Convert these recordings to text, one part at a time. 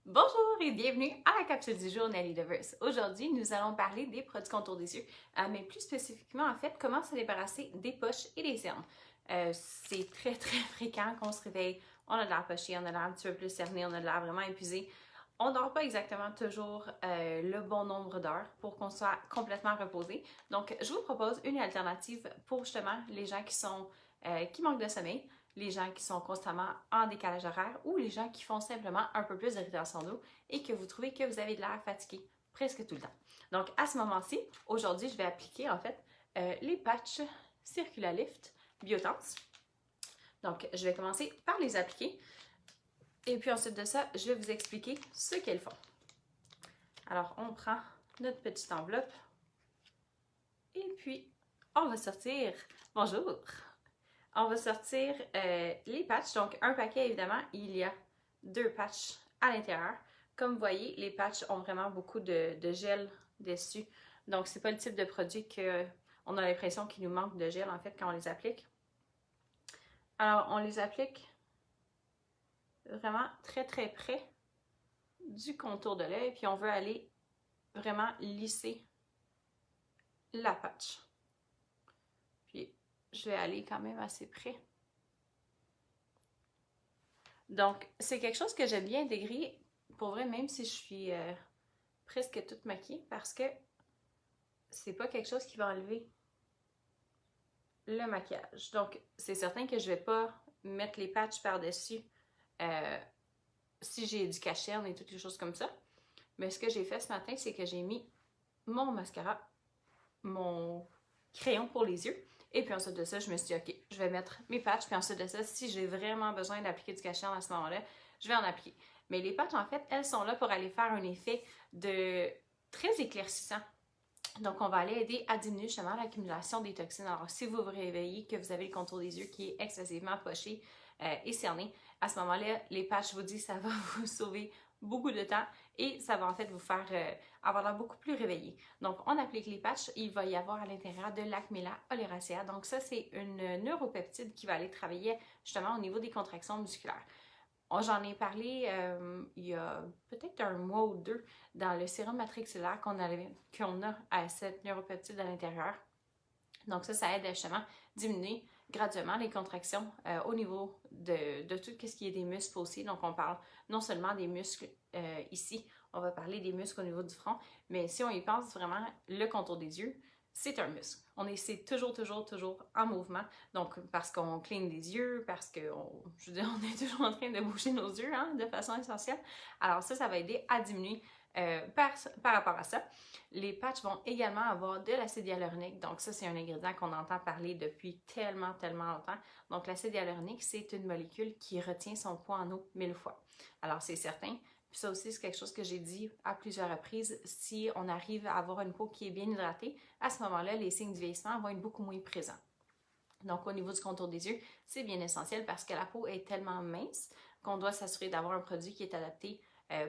Bonjour et bienvenue à la capsule du jour Nelly Lovers. Aujourd'hui, nous allons parler des produits contour des yeux, mais plus spécifiquement en fait, comment se débarrasser des poches et des cernes. C'est très fréquent qu'on se réveille, on a de l'air poché, on a l'air un petit peu plus cerné, on a de l'air vraiment épuisé. On dort pas exactement toujours le bon nombre d'heures pour qu'on soit complètement reposé. Donc, je vous propose une alternative pour justement les gens qui manquent de sommeil, les gens qui sont constamment en décalage horaire ou les gens qui font simplement un peu plus de rétention d'eau et que vous trouvez que vous avez de l'air fatigué presque tout le temps. Donc, à ce moment-ci, aujourd'hui, je vais appliquer en fait les patchs Circulalift Biotense. Donc, je vais commencer par les appliquer et puis ensuite de ça, je vais vous expliquer ce qu'elles font. Alors, on prend notre petite enveloppe et puis on va sortir. Bonjour! On va sortir les patchs. Donc, un paquet, évidemment, il y a 2 patchs à l'intérieur. Comme vous voyez, les patchs ont vraiment beaucoup de gel dessus. Donc, c'est pas le type de produit qu'on a l'impression qu'il nous manque de gel, en fait, quand on les applique. Alors, on les applique vraiment très près du contour de l'œil. Puis, on veut aller vraiment lisser la patch. Puis, je vais aller quand même assez près. Donc, c'est quelque chose que j'aime bien intégrer, pour vrai, même si je suis presque toute maquillée, parce que c'est pas quelque chose qui va enlever le maquillage. Donc, c'est certain que je vais pas mettre les patchs par-dessus si j'ai du cache-cerne et toutes les choses comme ça. Mais ce que j'ai fait ce matin, c'est que j'ai mis mon mascara, mon crayon pour les yeux, et puis ensuite de ça, je me suis dit, ok, je vais mettre mes patchs, puis ensuite de ça, si j'ai vraiment besoin d'appliquer du cache-cerne à ce moment-là, je vais en appliquer. Mais les patchs, en fait, elles sont là pour aller faire un effet de très éclaircissant. Donc, on va aller aider à diminuer justement l'accumulation des toxines. Alors, si vous vous réveillez que vous avez le contour des yeux qui est excessivement poché et cerné, à ce moment-là, les patchs, je vous dis, ça va vous sauver beaucoup de temps et ça va en fait vous faire avoir l'air beaucoup plus réveillé. Donc, on applique les patchs. Il va y avoir à l'intérieur de l'Acmela oleracea. Donc, ça, c'est une neuropeptide qui va aller travailler justement au niveau des contractions musculaires. J'en ai parlé il y a peut-être un mois ou 2 dans le sérum matrixillaire qu'on a à cette neuropeptide à l'intérieur. Donc ça aide à justement diminuer graduellement les contractions au niveau de tout ce qui est des muscles aussi. Donc on parle non seulement des muscles ici, on va parler des muscles au niveau du front, mais si on y pense vraiment, le contour des yeux, c'est un muscle. C'est toujours en mouvement. Donc, parce qu'on cligne des yeux, parce je veux dire, on est toujours en train de bouger nos yeux hein, de façon essentielle. Alors ça va aider à diminuer par rapport à ça. Les patchs vont également avoir de l'acide hyaluronique. Donc ça, c'est un ingrédient qu'on entend parler depuis tellement longtemps. Donc l'acide hyaluronique, c'est une molécule qui retient son poids en eau 1000 fois. Alors c'est certain. Puis ça aussi, c'est quelque chose que j'ai dit à plusieurs reprises. Si on arrive à avoir une peau qui est bien hydratée, à ce moment-là, les signes du vieillissement vont être beaucoup moins présents. Donc, au niveau du contour des yeux, c'est bien essentiel parce que la peau est tellement mince qu'on doit s'assurer d'avoir un produit qui est adapté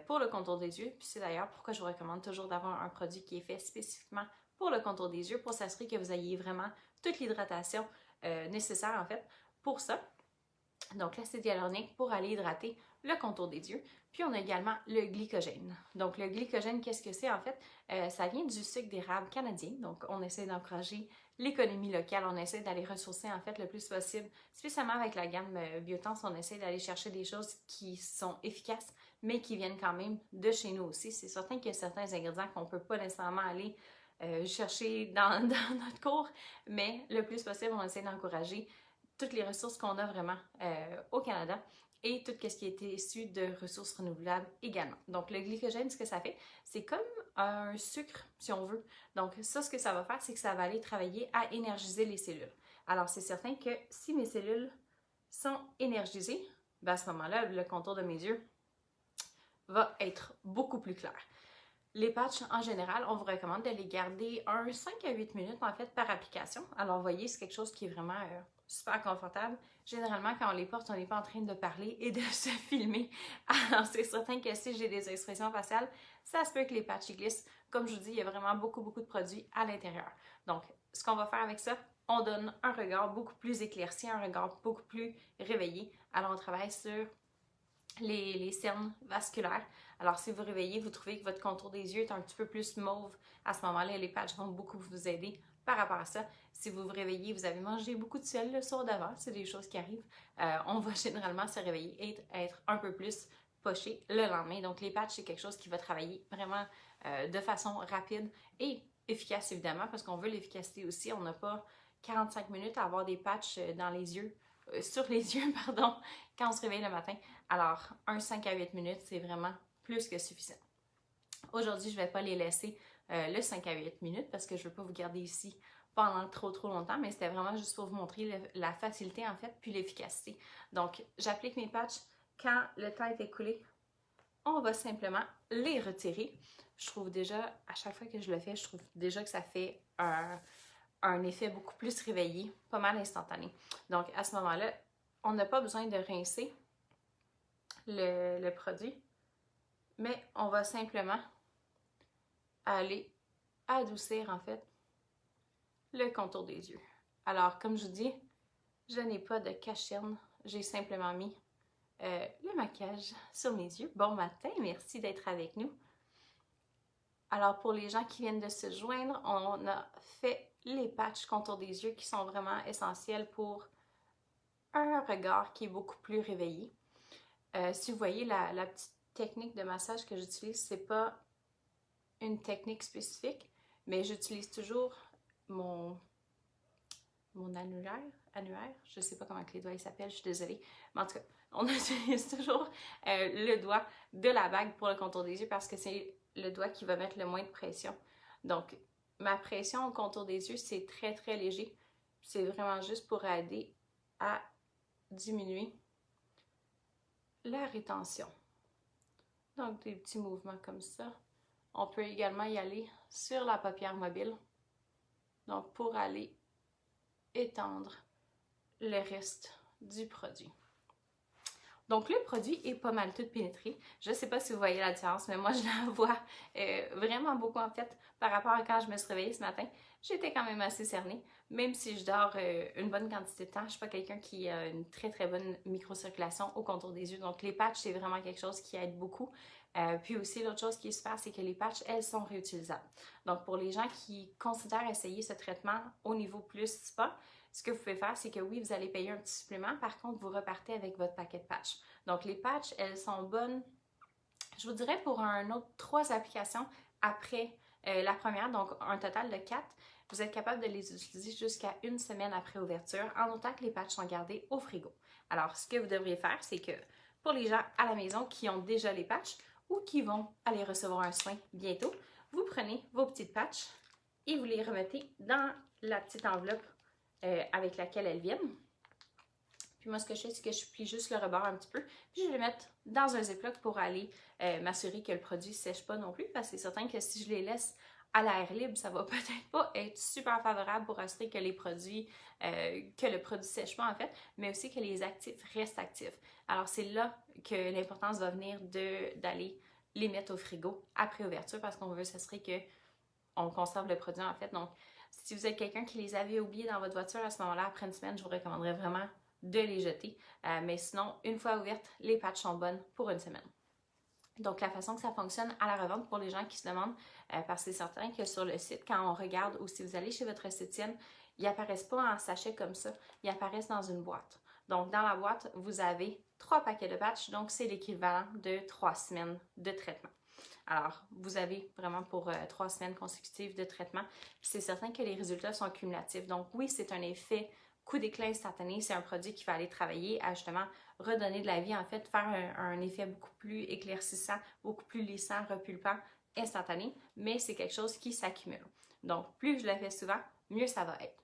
pour le contour des yeux. Puis c'est d'ailleurs pourquoi je vous recommande toujours d'avoir un produit qui est fait spécifiquement pour le contour des yeux pour s'assurer que vous ayez vraiment toute l'hydratation nécessaire en fait pour ça. Donc, l'acide hyaluronique pour aller hydrater le contour des yeux. Puis, on a également le glycogène. Donc, le glycogène, qu'est-ce que c'est en fait? Ça vient du sucre d'érable canadien. Donc, on essaie d'encourager l'économie locale. On essaie d'aller ressourcer en fait le plus possible. Spécialement avec la gamme Biotense, on essaie d'aller chercher des choses qui sont efficaces, mais qui viennent quand même de chez nous aussi. C'est certain qu'il y a certains ingrédients qu'on ne peut pas nécessairement aller chercher dans notre cours, mais le plus possible, on essaie d'encourager toutes les ressources qu'on a vraiment au Canada et tout ce qui a été issu de ressources renouvelables également. Donc, le glycogène, ce que ça fait, c'est comme un sucre, si on veut. Donc, ça, ce que ça va faire, c'est que ça va aller travailler à énergiser les cellules. Alors, c'est certain que si mes cellules sont énergisées, ben à ce moment-là, le contour de mes yeux va être beaucoup plus clair. Les patchs, en général, on vous recommande de les garder 5 à 8 minutes, en fait, par application. Alors, vous voyez, c'est quelque chose qui est vraiment super confortable. Généralement, quand on les porte, on n'est pas en train de parler et de se filmer. Alors, c'est certain que si j'ai des expressions faciales, ça se peut que les patchs glissent. Comme je vous dis, il y a vraiment beaucoup de produits à l'intérieur. Donc, ce qu'on va faire avec ça, on donne un regard beaucoup plus éclairci, un regard beaucoup plus réveillé. Alors, on travaille sur les cernes vasculaires. Alors, si vous réveillez, vous trouvez que votre contour des yeux est un petit peu plus mauve, à ce moment-là, les patchs vont beaucoup vous aider par rapport à ça. Si vous vous réveillez, vous avez mangé beaucoup de sel le soir d'avant, c'est des choses qui arrivent, on va généralement se réveiller et être un peu plus poché le lendemain. Donc, les patchs, c'est quelque chose qui va travailler vraiment de façon rapide et efficace, évidemment, parce qu'on veut l'efficacité aussi. On n'a pas 45 minutes à avoir des patchs dans les yeux, sur les yeux, pardon, quand on se réveille le matin. Alors, un 5 à 8 minutes, c'est vraiment plus que suffisant. Aujourd'hui, je ne vais pas les laisser le 5 à 8 minutes parce que je ne veux pas vous garder ici pendant trop longtemps, mais c'était vraiment juste pour vous montrer la facilité en fait, puis l'efficacité. Donc, j'applique mes patchs quand le temps est écoulé. On va simplement les retirer. Je trouve déjà, à chaque fois que je le fais, je trouve déjà que ça fait un effet beaucoup plus réveillé, pas mal instantané. Donc, à ce moment-là, on n'a pas besoin de rincer le produit, mais on va simplement aller adoucir en fait le contour des yeux. Alors, comme je vous dis, je n'ai pas de cache-cerne, j'ai simplement mis le maquillage sur mes yeux. Bon matin, merci d'être avec nous. Alors, pour les gens qui viennent de se joindre, on a fait les patchs contour des yeux qui sont vraiment essentiels pour un regard qui est beaucoup plus réveillé. Si vous voyez la petite technique de massage que j'utilise, c'est pas une technique spécifique, mais j'utilise toujours mon annulaire, je sais pas comment que les doigts s'appellent, je suis désolée, mais en tout cas, on utilise toujours le doigt de la bague pour le contour des yeux parce que c'est le doigt qui va mettre le moins de pression. Donc, ma pression au contour des yeux, c'est très léger. C'est vraiment juste pour aider à diminuer la rétention. Donc, des petits mouvements comme ça. On peut également y aller sur la paupière mobile. Donc, pour aller étendre le reste du produit. Donc, le produit est pas mal tout pénétré. Je ne sais pas si vous voyez la différence, mais moi, je la vois vraiment beaucoup, en fait, par rapport à quand je me suis réveillée ce matin. J'étais quand même assez cernée, même si je dors une bonne quantité de temps. Je ne suis pas quelqu'un qui a une très bonne microcirculation au contour des yeux. Donc, les patchs, c'est vraiment quelque chose qui aide beaucoup. Puis aussi, l'autre chose qui est super, c'est que les patchs, elles sont réutilisables. Donc, pour les gens qui considèrent essayer ce traitement au niveau plus spa, ce que vous pouvez faire, c'est que oui, vous allez payer un petit supplément. Par contre, vous repartez avec votre paquet de patchs. Donc, les patchs, elles sont bonnes, je vous dirais, pour un autre 3 applications après la première, donc un total de 4. Vous êtes capable de les utiliser jusqu'à une semaine après ouverture, en autant que les patchs sont gardés au frigo. Alors, ce que vous devriez faire, c'est que pour les gens à la maison qui ont déjà les patchs ou qui vont aller recevoir un soin bientôt, vous prenez vos petites patchs et vous les remettez dans la petite enveloppe avec laquelle elles viennent. Puis moi, ce que je fais, c'est que je plie juste le rebord un petit peu, puis je vais les mettre dans un Ziploc pour aller m'assurer que le produit ne sèche pas non plus, parce que c'est certain que si je les laisse à l'air libre, ça va peut-être pas être super favorable pour assurer que les produits, que le produit sèche pas en fait, mais aussi que les actifs restent actifs. Alors c'est là que l'importance va venir d'aller les mettre au frigo après ouverture, parce qu'on veut s'assurer qu'on conserve le produit en fait. Donc, si vous êtes quelqu'un qui les avait oubliés dans votre voiture à ce moment-là, après une semaine, je vous recommanderais vraiment de les jeter. Mais sinon, une fois ouvertes, les patchs sont bonnes pour une semaine. Donc, la façon que ça fonctionne à la revente pour les gens qui se demandent, parce que c'est certain que sur le site, quand on regarde ou si vous allez chez votre esthéticienne, ils n'apparaissent pas en sachet comme ça, ils apparaissent dans une boîte. Donc, dans la boîte, vous avez 3 paquets de patchs, donc c'est l'équivalent de 3 semaines de traitement. Alors, vous avez vraiment pour 3 semaines consécutives de traitement. C'est certain que les résultats sont cumulatifs. Donc, oui, c'est un effet coup d'éclat instantané. C'est un produit qui va aller travailler à justement redonner de la vie, en fait, faire un effet beaucoup plus éclaircissant, beaucoup plus lissant, repulpant, instantané. Mais c'est quelque chose qui s'accumule. Donc, plus je le fais souvent, mieux ça va être.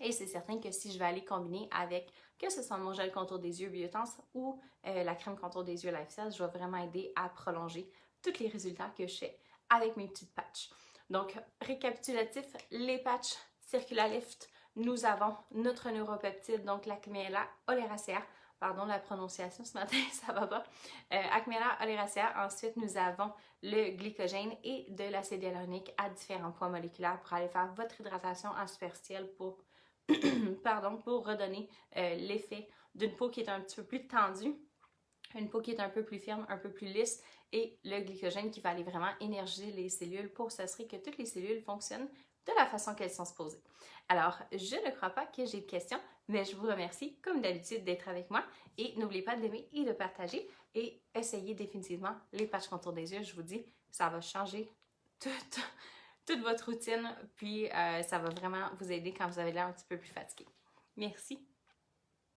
Et c'est certain que si je vais aller combiner avec, que ce soit mon gel contour des yeux Biotense ou la crème contour des yeux LifeCell, je vais vraiment aider à prolonger tous les résultats que je fais avec mes petites patchs. Donc, récapitulatif, les patchs Circulalift, nous avons notre neuropeptide, donc l'Acmella oleracea. Pardon la prononciation ce matin, ça va pas. Acmella oleracea. Ensuite, nous avons le glycogène et de l'acide hyaluronique à différents poids moléculaires pour aller faire votre hydratation en superficielle pour, pardon, pour redonner l'effet d'une peau qui est un petit peu plus tendue une peau qui est un peu plus ferme, un peu plus lisse et le glycogène qui va aller vraiment énergiser les cellules pour s'assurer que toutes les cellules fonctionnent de la façon qu'elles sont supposées. Alors, je ne crois pas que j'ai de questions, mais je vous remercie comme d'habitude d'être avec moi et n'oubliez pas d'aimer et de partager et essayez définitivement les patchs contour des yeux. Je vous dis, ça va changer toute votre routine puis ça va vraiment vous aider quand vous avez l'air un petit peu plus fatigué. Merci.